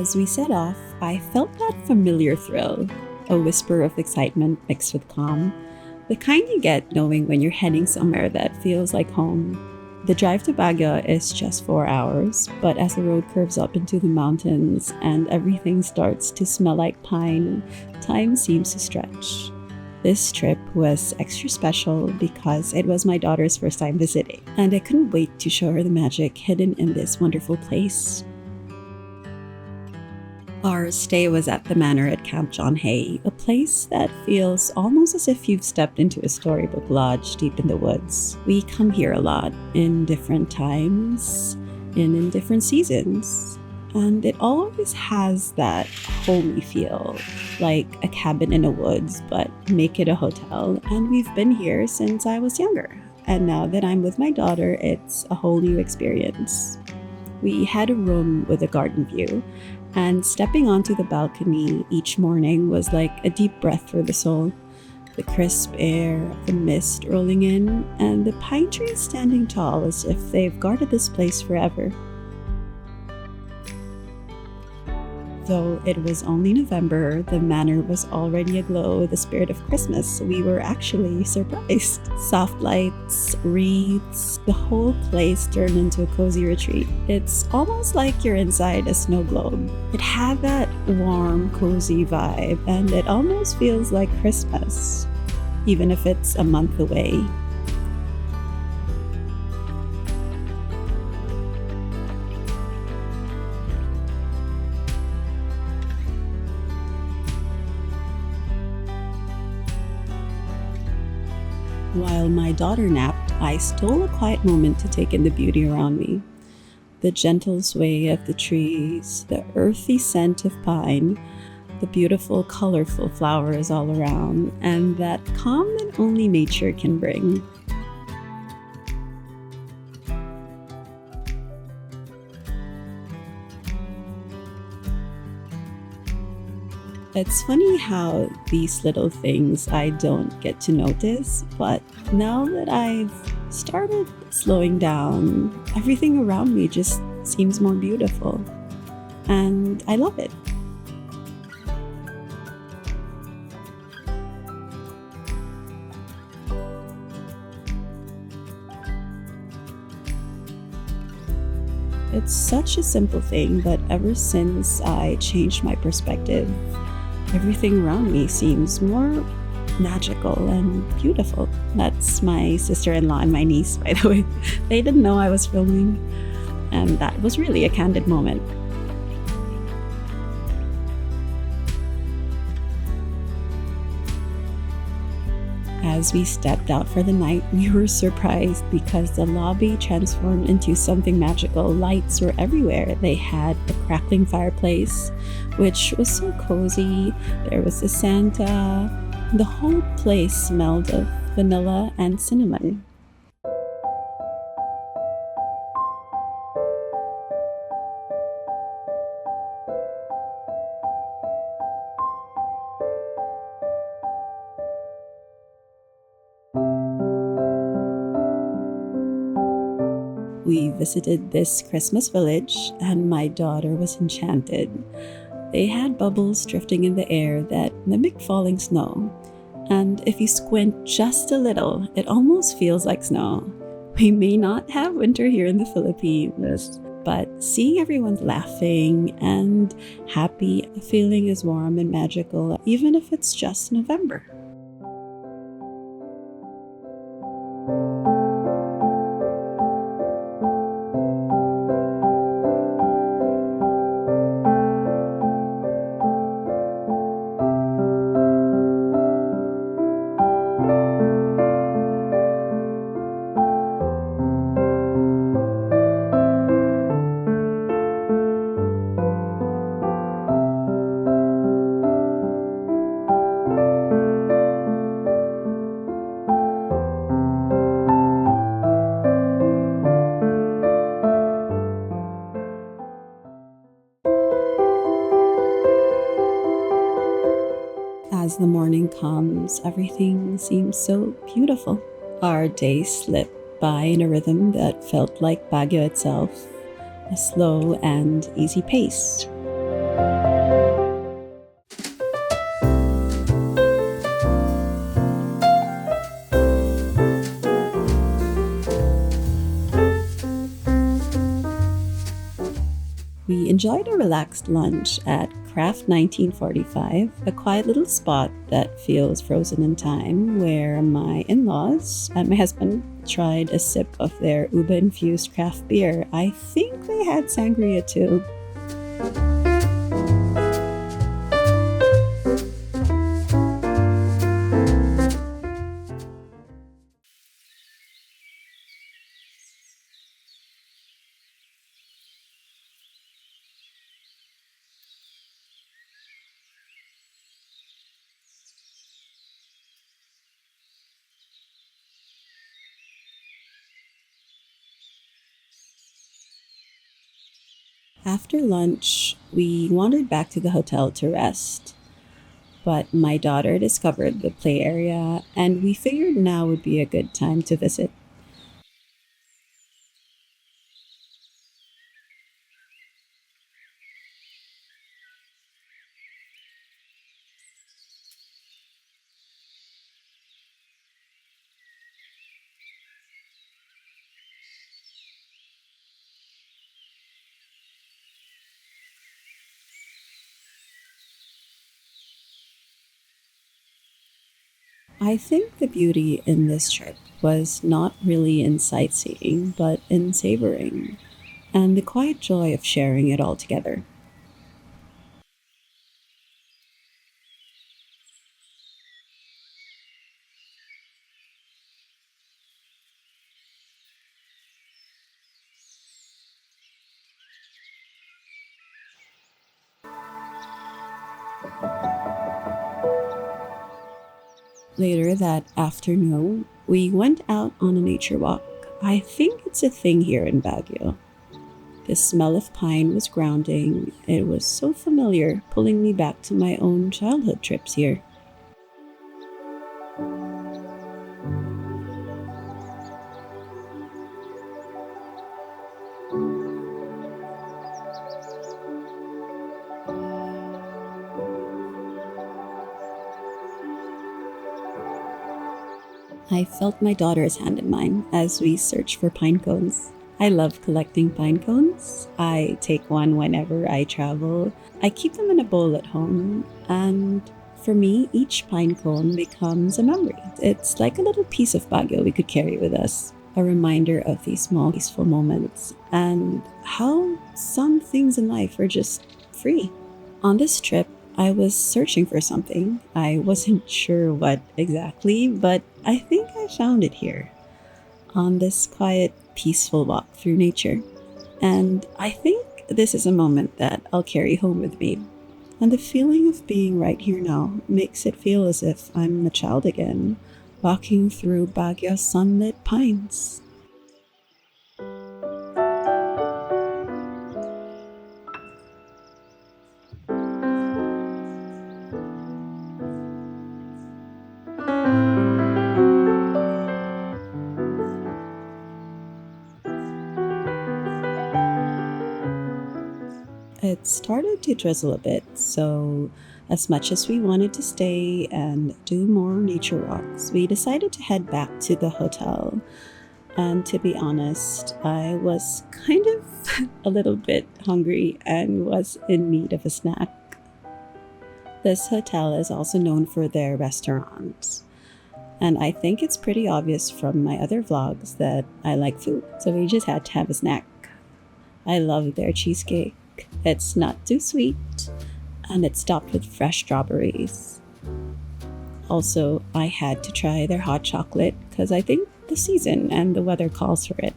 As we set off, I felt that familiar thrill, a whisper of excitement mixed with calm, the kind you get knowing when you're heading somewhere that feels like home. The drive to Baguio is just 4 hours, but as the road curves up into the mountains and everything starts to smell like pine, time seems to stretch. This trip was extra special because it was my daughter's first time visiting, and I couldn't wait to show her the magic hidden in this wonderful place. Our stay was at the Manor at Camp John Hay, a place that feels almost as if you've stepped into a storybook lodge deep in the woods. We come here a lot, in different times, in different seasons, and it always has that homey feel, like a cabin in the woods, but make it a hotel. And we've been here since I was younger, and now that I'm with my daughter, it's a whole new experience. We had a room with a garden view, and stepping onto the balcony each morning was like a deep breath for the soul. The crisp air, the mist rolling in, and the pine trees standing tall as if they've guarded this place forever. Though it was only November, the manor was already aglow with the spirit of Christmas. We were actually surprised. Soft lights, wreaths, the whole place turned into a cozy retreat. It's almost like you're inside a snow globe. It had that warm, cozy vibe, and it almost feels like Christmas, even if it's a month away. While my daughter napped, I stole a quiet moment to take in the beauty around me. The gentle sway of the trees, the earthy scent of pine, the beautiful, colorful flowers all around, and that calm that only nature can bring. It's funny how these little things I don't get to notice, but now that I've started slowing down, everything around me just seems more beautiful. And I love it. It's such a simple thing, but ever since I changed my perspective, everything around me seems more magical and beautiful. That's my sister-in-law and my niece, by the way. They didn't know I was filming, and that was really a candid moment. As we stepped out for the night, we were surprised because the lobby transformed into something magical. Lights were everywhere. They had a crackling fireplace, which was so cozy. There was a Santa. The whole place smelled of vanilla and cinnamon. We visited this Christmas village, and my daughter was enchanted. They had bubbles drifting in the air that mimicked falling snow. And if you squint just a little, it almost feels like snow. We may not have winter here in the Philippines, but seeing everyone laughing and happy, the feeling is warm and magical, even if it's just November. As the morning comes, everything seems so beautiful. Our days slipped by in a rhythm that felt like Baguio itself, a slow and easy pace. enjoyed a relaxed lunch at Craft 1945, a quiet little spot that feels frozen in time, where my in laws and my husband tried a sip of their uba infused craft beer. I think they had sangria too. After lunch, we wandered back to the hotel to rest, but my daughter discovered the play area, and we figured now would be a good time to visit. I think the beauty in this trip was not really in sightseeing, but in savoring, and the quiet joy of sharing it all together. Later that afternoon, we went out on a nature walk. I think it's a thing here in Baguio. The smell of pine was grounding. It was so familiar, pulling me back to my own childhood trips here. I felt my daughter's hand in mine as we searched for pine cones. I love collecting pine cones. I take one whenever I travel. I keep them in a bowl at home, and for me, each pine cone becomes a memory. It's like a little piece of Baguio we could carry with us, a reminder of these small, peaceful moments and how some things in life are just free. On this trip, I was searching for something. I wasn't sure what exactly, but I think I found it here on this quiet, peaceful walk through nature. And I think this is a moment that I'll carry home with me. And the feeling of being right here now makes it feel as if I'm a child again, walking through Baguio's sunlit pines. It started to drizzle a bit, so as much as we wanted to stay and do more nature walks, we decided to head back to the hotel. And to be honest, I was kind of a little bit hungry and was in need of a snack. This hotel is also known for their restaurants, and I think it's pretty obvious from my other vlogs that I like food, so we just had to have a snack. I love their cheesecake. It's not too sweet, and it's topped with fresh strawberries. Also, I had to try their hot chocolate because I think the season and the weather calls for it.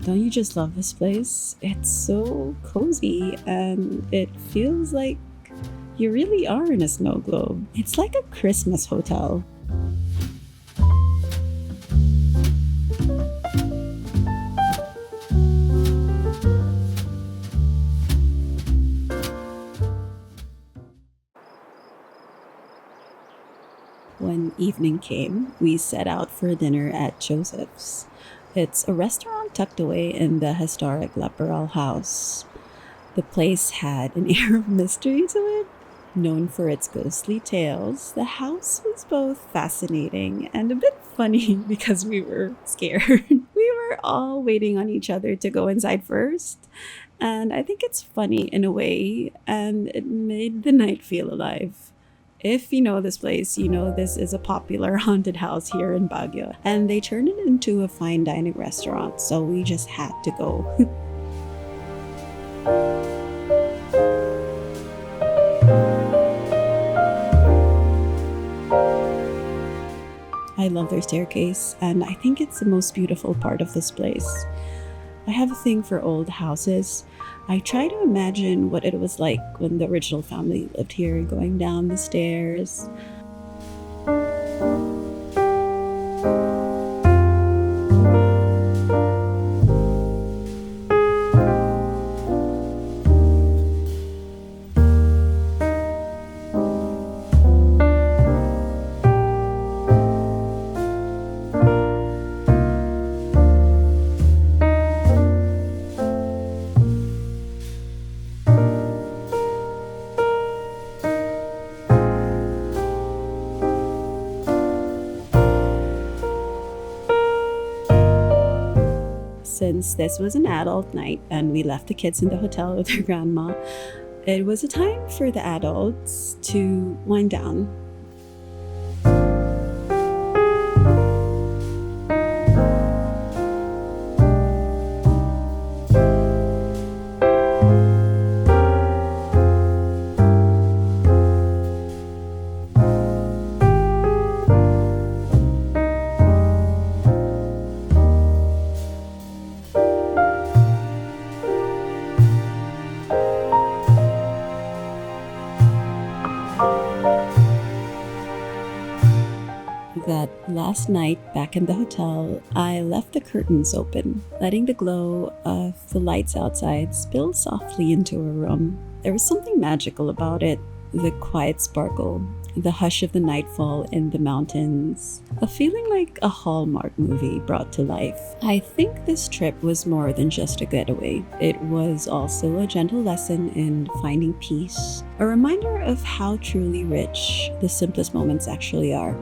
Don't you just love this place? It's so cozy and it feels like you really are in a snow globe. It's like a Christmas hotel. When evening came, we set out for dinner at Joseph's. It's a restaurant tucked away in the historic Laperal house. The place had an air of mystery to it. Known for its ghostly tales, the house was both fascinating and a bit funny because we were scared. We were all waiting on each other to go inside first. And I think it's funny in a way, and it made the night feel alive. If you know this place, you know this is a popular haunted house here in Baguio. And they turned it into a fine dining restaurant, so we just had to go. I love their staircase, and I think it's the most beautiful part of this place. I have a thing for old houses. I try to imagine what it was like when the original family lived here, going down the stairs. Since this was an adult night and we left the kids in the hotel with their grandma, it was a time for the adults to wind down. That last night back in the hotel, I left the curtains open, letting the glow of the lights outside spill softly into our room. There was something magical about it, the quiet sparkle, the hush of the nightfall in the mountains, a feeling like a Hallmark movie brought to life. I think this trip was more than just a getaway. It was also a gentle lesson in finding peace, a reminder of how truly rich the simplest moments actually are.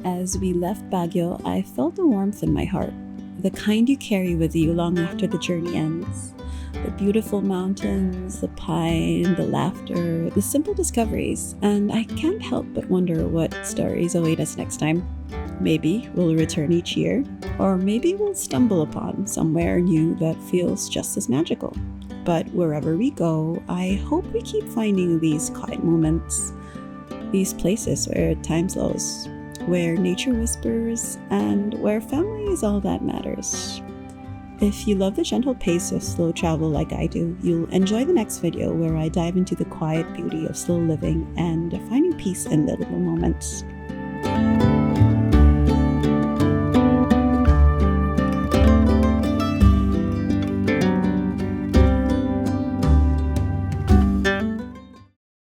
As we left Baguio, I felt a warmth in my heart, the kind you carry with you long after the journey ends. The beautiful mountains, the pine, the laughter, the simple discoveries, and I can't help but wonder what stories await us next time. Maybe we'll return each year, or maybe we'll stumble upon somewhere new that feels just as magical. But wherever we go, I hope we keep finding these quiet moments, these places where time slows, where nature whispers, and where family is all that matters. If you love the gentle pace of slow travel like I do, you'll enjoy the next video where I dive into the quiet beauty of slow living and finding peace in the little moments.